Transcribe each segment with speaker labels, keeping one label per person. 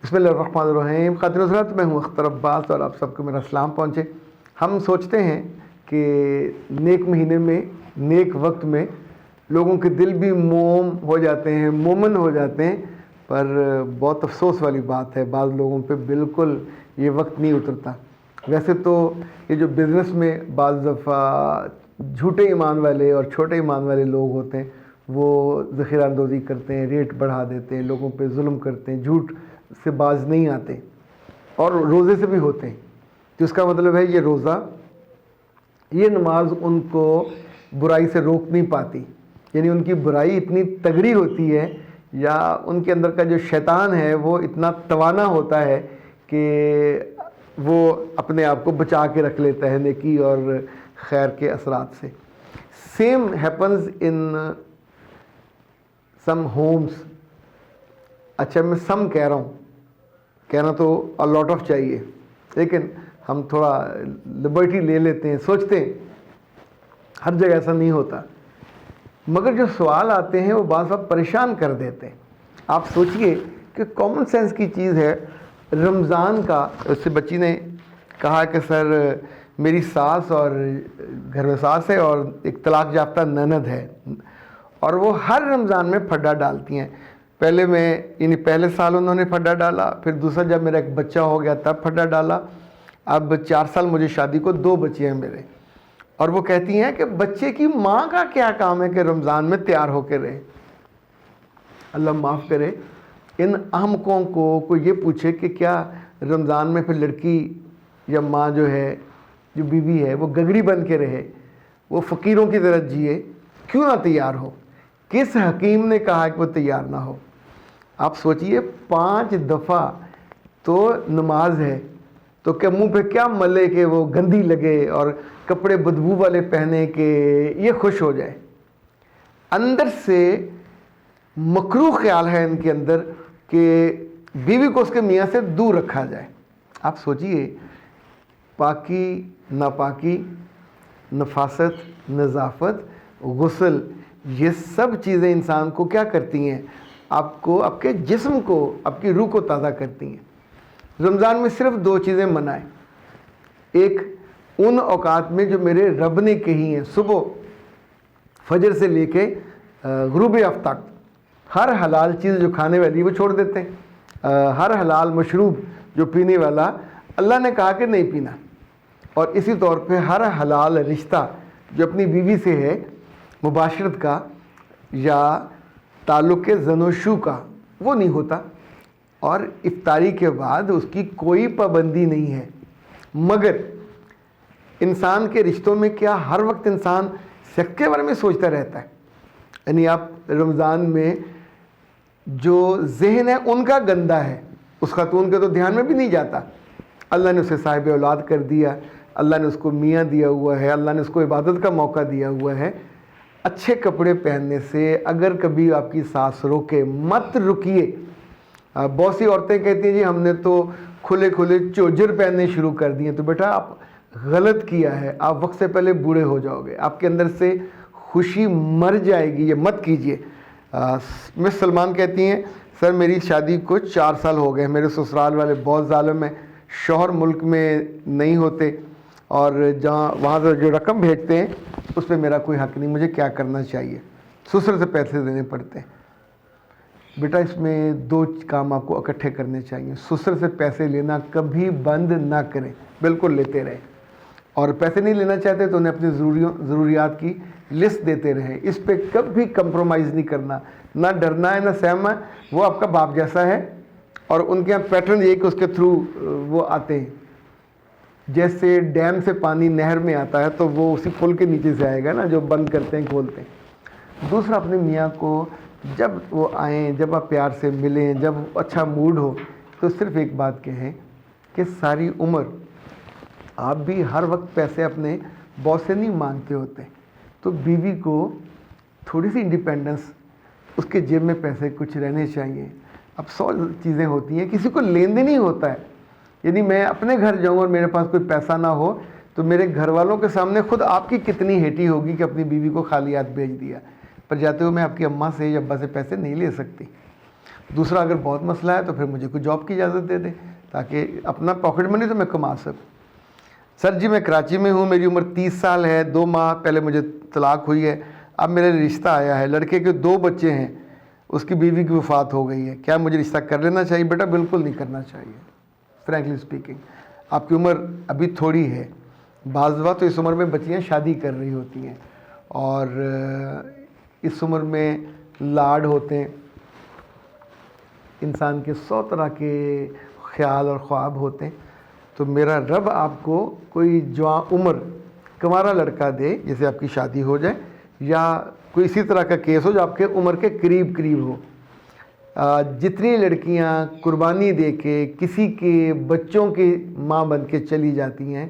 Speaker 1: بسم اللہ الرحمن الرحیم. خاطر حضرات، میں ہوں اختر عباس اور آپ سب کو میرا سلام پہنچے. ہم سوچتے ہیں کہ نیک مہینے میں، نیک وقت میں لوگوں کے دل بھی موم ہو جاتے ہیں، مومن ہو جاتے ہیں، پر بہت افسوس والی بات ہے بعض لوگوں پہ بالکل یہ وقت نہیں اترتا. ویسے تو یہ جو بزنس میں بعض دفعہ جھوٹے ایمان والے اور چھوٹے ایمان والے لوگ ہوتے ہیں، وہ ذخیرہ اندوزی کرتے ہیں، ریٹ بڑھا دیتے ہیں، لوگوں پہ ظلم کرتے ہیں، جھوٹ سے باز نہیں آتے اور روزے سے بھی ہوتے ہیں. تو اس کا مطلب ہے یہ روزہ، یہ نماز ان کو برائی سے روک نہیں پاتی. یعنی ان کی برائی اتنی تگڑی ہوتی ہے، یا ان کے اندر کا جو شیطان ہے وہ اتنا توانا ہوتا ہے کہ وہ اپنے آپ کو بچا کے رکھ لیتا ہے نیکی اور خیر کے اثرات سے. Same happens in some homes. اچھا، میں سم کہہ رہا ہوں، کہنا تو لاٹ آف چاہیے، لیکن ہم تھوڑا لبرٹی لے لیتے ہیں، سوچتے ہیں ہر جگہ ایسا نہیں ہوتا. مگر جو سوال آتے ہیں وہ بعض وقت پریشان کر دیتے ہیں. آپ سوچئے کہ کامن سینس کی چیز ہے رمضان کا. اس سے بچی نے کہا کہ سر میری ساس اور گھر میں ساس ہے اور ایک طلاق یافتہ نند ہے، اور وہ ہر رمضان میں پھڈا ڈالتی ہیں. پہلے سال انہوں نے پھڈا ڈالا، پھر دوسرا جب میرا ایک بچہ ہو گیا تب پھڈا ڈالا. اب 4 سال مجھے شادی کو، 2 بچے ہیں میرے. اور وہ کہتی ہیں کہ بچے کی ماں کا کیا کام ہے کہ رمضان میں تیار ہو کے رہے. اللہ معاف کرے، ان احمقوں کو کوئی یہ پوچھے کہ کیا رمضان میں پھر لڑکی یا ماں جو ہے، جو بیوی ہے، وہ گگڑی بن کے رہے، وہ فقیروں کی طرح جیے؟ کیوں نہ تیار ہو؟ کس حکیم نے کہا کہ وہ تیار نہ ہو؟ آپ سوچئے 5 دفعہ تو نماز ہے، تو کیا منہ پہ کیا ملے کہ وہ گندی لگے اور کپڑے بدبو والے پہنے کہ یہ خوش ہو جائے؟ اندر سے مکروہ خیال ہے ان کے اندر کہ بیوی کو اس کے میاں سے دور رکھا جائے. آپ سوچئے پاکی، ناپاکی، نفاست، نظافت، غسل، یہ سب چیزیں انسان کو کیا کرتی ہیں؟ آپ کو، آپ کے جسم کو، آپ کی روح کو تازہ کرتی ہیں. رمضان میں صرف 2 چیزیں منع ہیں. ایک ان اوقات میں جو میرے رب نے کہی ہیں، صبح فجر سے لے کے غروب آفتاب تک ہر حلال چیز جو کھانے والی وہ چھوڑ دیتے ہیں. ہر حلال مشروب جو پینے والا اللہ نے کہا کہ نہیں پینا. اور اسی طور پہ ہر حلال رشتہ جو اپنی بیوی سے ہے، مباشرت کا یا تعلق کے زن و شو کا، وہ نہیں ہوتا. اور افطاری کے بعد اس کی کوئی پابندی نہیں ہے. مگر انسان کے رشتوں میں کیا ہر وقت انسان سیکس کے بارے میں سوچتا رہتا ہے؟ یعنی آپ رمضان میں جو ذہن ہے ان کا گندا ہے، اس خاتون کے تو دھیان میں بھی نہیں جاتا. اللہ نے اسے صاحب اولاد کر دیا، اللہ نے اس کو میاں دیا ہوا ہے، اللہ نے اس کو عبادت کا موقع دیا ہوا ہے. اچھے کپڑے پہننے سے اگر کبھی آپ کی ساس روکے، مت رکیے. بہت سی عورتیں کہتی ہیں جی ہم نے تو کھلے کھلے چوجر پہننے شروع کر دیے. تو بیٹا آپ غلط کیا ہے، آپ وقت سے پہلے بوڑھے ہو جاؤ گے، آپ کے اندر سے خوشی مر جائے گی. یہ مت کیجیے. مس سلمان کہتی ہیں سر میری شادی کو 4 سال ہو گئے، میرے سسرال والے بہت ظالم ہیں، شوہر ملک میں نہیں ہوتے اور وہاں سے جو رقم بھیجتے ہیں اس پہ میرا کوئی حق نہیں، مجھے کیا کرنا چاہیے؟ سسر سے پیسے دینے پڑتے ہیں. بیٹا اس میں 2 کام آپ کو اکٹھے کرنے چاہیے. سسر سے پیسے لینا کبھی بند نہ کریں، بالکل لیتے رہیں. اور پیسے نہیں لینا چاہتے تو انہیں اپنی ضروریات کی لسٹ دیتے رہیں. اس پہ کبھی کمپرومائز نہیں کرنا، نہ ڈرنا ہے نہ سہمنا. وہ آپ کا باپ جیسا ہے، اور ان کے یہاں پیٹرن یہ کہ اس کے تھرو وہ آتے ہیں. جیسے ڈیم سے پانی نہر میں آتا ہے تو وہ اسی پل کے نیچے سے آئے گا نا، جو بند کرتے ہیں کھولتے ہیں. دوسرا، اپنے میاں کو جب وہ آئیں، جب آپ پیار سے ملیں، جب اچھا موڈ ہو، تو صرف ایک بات کہیں کہ ساری عمر آپ بھی ہر وقت پیسے اپنے باس سے نہیں مانگتے ہوتے. تو بیوی کو تھوڑی سی انڈیپینڈنس، اس کے جیب میں پیسے کچھ رہنے چاہیے. اب 100 چیزیں ہوتی ہیں، کسی کو لین دین ہی ہوتا ہے. یعنی میں اپنے گھر جاؤں اور میرے پاس کوئی پیسہ نہ ہو تو میرے گھر والوں کے سامنے خود آپ کی کتنی ہیٹی ہوگی کہ اپنی بیوی کو خالی ہاتھ بھیج دیا. پر جاتے ہوئے میں آپ کی اماں سے یا ابا سے پیسے نہیں لے سکتی. دوسرا اگر بہت مسئلہ ہے تو پھر مجھے کوئی جاب کی اجازت دے دیں تاکہ اپنا پاکٹ منی تو میں کما سکوں. سر جی میں کراچی میں ہوں, میری عمر 30 سال ہے, 2 ماہ پہلے مجھے طلاق ہوئی ہے, اب میرے رشتہ آیا ہے, لڑکے کے 2 بچے ہیں, اس کی بیوی کی وفات ہو گئی ہے, کیا مجھے رشتہ کر لینا چاہیے؟ بیٹا بالکل نہیں کرنا چاہیے, فرینکلی اسپیکنگ. آپ کی عمر ابھی تھوڑی ہے, بعض دفعہ تو اس عمر میں بچیاں شادی کر رہی ہوتی ہیں اور اس عمر میں لاڈ ہوتے ہیں, انسان کے 100 طرح کے خیال اور خواب ہوتے ہیں. تو میرا رب آپ کو کوئی جوان عمر کنوارا لڑکا دے جسے آپ کی شادی ہو جائے, یا کوئی اسی طرح کا کیس ہو جو آپ کے عمر کے قریب ہو. جتنی لڑکیاں قربانی دے کے کسی کے بچوں کی ماں بن کے چلی جاتی ہیں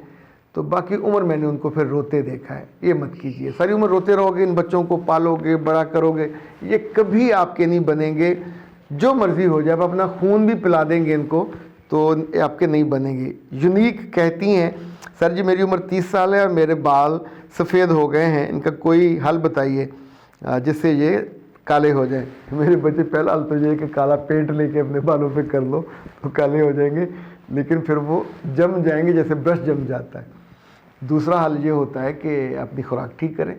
Speaker 1: تو باقی عمر میں نے ان کو پھر روتے دیکھا ہے. یہ مت کیجیے, ساری عمر روتے رہو گے, ان بچوں کو پالو گے, بڑا کرو گے, یہ کبھی آپ کے نہیں بنیں گے. جو مرضی ہو جائے, آپ اپنا خون بھی پلا دیں گے ان کو تو آپ کے نہیں بنیں گے. یونیک کہتی ہیں سر جی میری عمر 30 سال ہے اور میرے بال سفید ہو گئے ہیں, ان کا کوئی حل بتائیے جس سے یہ کالے ہو جائیں. میرے بچے پہلا حل تو یہ ہے کہ کالا پینٹ لے کے اپنے بالوں پہ کر لو تو کالے ہو جائیں گے, لیکن پھر وہ جم جائیں گے جیسے برش جم جاتا ہے. دوسرا حل یہ ہوتا ہے کہ اپنی خوراک ٹھیک کریں.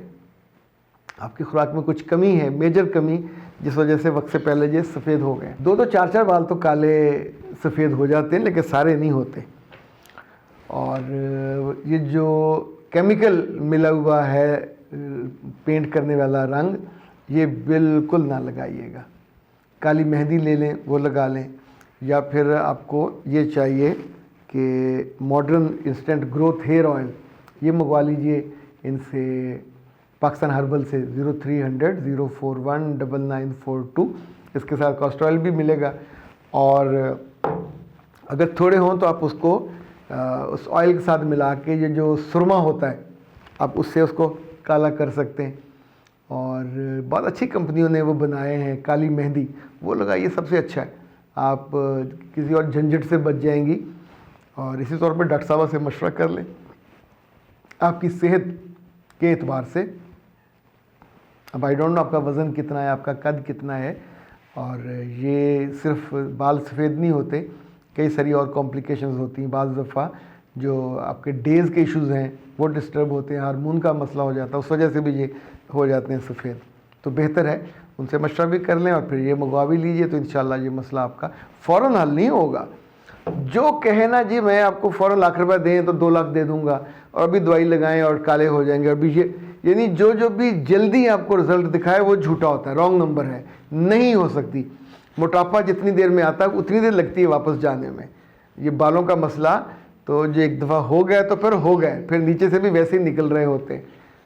Speaker 1: آپ کی خوراک میں کچھ کمی ہے, میجر کمی, جس وجہ سے وقت سے پہلے یہ سفید ہو گئے. 2 4 بال تو کالے سفید ہو جاتے ہیں لیکن سارے نہیں ہوتے. اور یہ جو کیمیکل ملا ہوا ہے پینٹ کرنے والا رنگ, یہ بالکل نہ لگائیے گا. کالی مہندی لے لیں, وہ لگا لیں, یا پھر آپ کو یہ چاہیے کہ modern instant growth hair oil یہ منگوا لیجئے ان سے, پاکستان ہربل سے. 0300-041-9942. اس کے ساتھ کاسٹر آئل بھی ملے گا, اور اگر تھوڑے ہوں تو آپ اس کو اس آئل کے ساتھ ملا کے یہ جو سرما ہوتا ہے آپ اس سے اس کو کالا کر سکتے ہیں. اور بہت اچھی کمپنیوں نے وہ بنائے ہیں, کالی مہندی وہ لگائیے, سب سے اچھا ہے. آپ کسی اور جھنجھٹ سے بچ جائیں گی. اور اسی طور پہ ڈاکٹر صاحبہ سے مشورہ کر لیں آپ کی صحت کے اعتبار سے. اب آئی ڈونٹ نو آپ کا وزن کتنا ہے, آپ کا قد کتنا ہے, اور یہ صرف بال سفید نہیں ہوتے, کئی ساری اور کمپلیکیشنز ہوتی ہیں. بعض دفعہ جو آپ کے ڈیز کے ایشوز ہیں وہ ڈسٹرب ہوتے ہیں, ہارمون کا مسئلہ ہو جاتا ہے, اس وجہ سے بھی یہ ہو جاتے ہیں سفید. تو بہتر ہے ان سے مشورہ بھی کر لیں اور پھر یہ منگوا بھی لیجئے, تو انشاءاللہ یہ مسئلہ آپ کا فوراً حل نہیں ہوگا. جو کہے نا جی میں آپ کو فوراً لاکھ روپے دیں تو 2 لاکھ دے دوں گا, اور ابھی دوائی لگائیں اور کالے ہو جائیں گے, اور بھی یہ یعنی جو بھی جلدی آپ کو رزلٹ دکھائے وہ جھوٹا ہوتا ہے, رانگ نمبر ہے, نہیں ہو سکتی. موٹاپا جتنی دیر میں آتا ہے اتنی دیر لگتی ہے واپس جانے میں. یہ بالوں کا مسئلہ تو جو ایک دفعہ ہو گیا تو پھر ہو گئے, پھر نیچے سے بھی ویسے ہی نکل رہے ہوتے ہیں.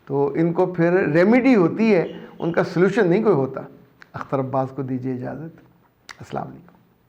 Speaker 1: تو ان کو پھر ریمیڈی ہوتی ہے, ان کا سلوشن نہیں کوئی ہوتا. اختر عباس کو دیجیے اجازت. السلام علیکم.